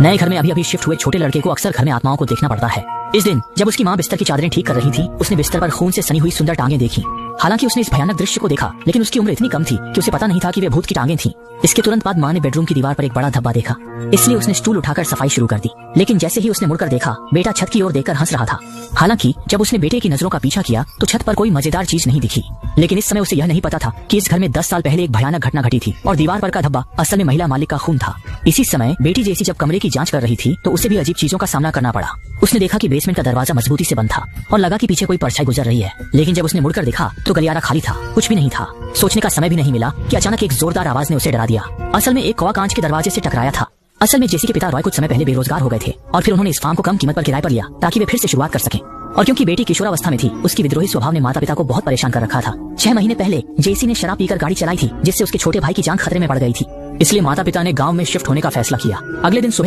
नए घर में अभी अभी शिफ्ट हुए छोटे लड़के को अक्सर घर में आत्माओं को देखना पड़ता है। इस दिन जब उसकी माँ बिस्तर की चादरें ठीक कर रही थी, उसने बिस्तर पर खून से सनी हुई सुंदर टांगें देखी। हालांकि उसने इस भयानक दृश्य को देखा, लेकिन उसकी उम्र इतनी कम थी कि उसे पता नहीं था कि वे भूत की टांगें थीं। इसके तुरंत बाद माँ ने बेडरूम की दीवार पर एक बड़ा धब्बा देखा, इसलिए उसने स्टूल उठाकर सफाई शुरू कर दी। लेकिन जैसे ही उसने मुड़कर देखा, बेटा छत की ओर देखकर हंस रहा था। हालांकि जब उसने बेटे की नजरों का पीछा किया तो छत पर कोई मजेदार चीज नहीं दिखी। लेकिन इस समय उसे यह नहीं पता था कि इस घर में 10 साल पहले एक भयानक घटना घटी थी और दीवार पर का धब्बा असल में महिला मालिक का खून था। इसी समय बेटी जेसी जब कमरे की जांच कर रही थी तो उसे भी अजीब चीजों का सामना करना पड़ा। उसने देखा कि बेसमेंट का दरवाजा मजबूती से बंद था और लगा कि पीछे कोई परछाई गुजर रही है। लेकिन जब उसने मुड़कर देखा तो गलियारा खाली था, कुछ भी नहीं था। सोचने का समय भी नहीं मिला कि अचानक एक जोरदार आवाज ने उसे डरा दिया। असल में एक कौवा कांच के दरवाजे से टकराया था। असल में जेसी के पिता रॉय कुछ समय पहले बेरोजगार हो गए थे और फिर उन्होंने इस फार्म को कम कीमत पर किराए पर लिया ताकि वे फिर से शुरुआत कर सकें। और क्योंकि बेटी किशोरावस्था में थी, उसकी विद्रोही स्वभाव ने माता पिता को बहुत परेशान कर रखा था। 6 महीने पहले जेसी ने शराब पीकर गाड़ी चलाई थी, जिससे उसके छोटे भाई की जान खतरे में पड़ गई थी। इसलिए माता पिता ने गांव में शिफ्ट होने का फैसला किया। अगले दिन सुबह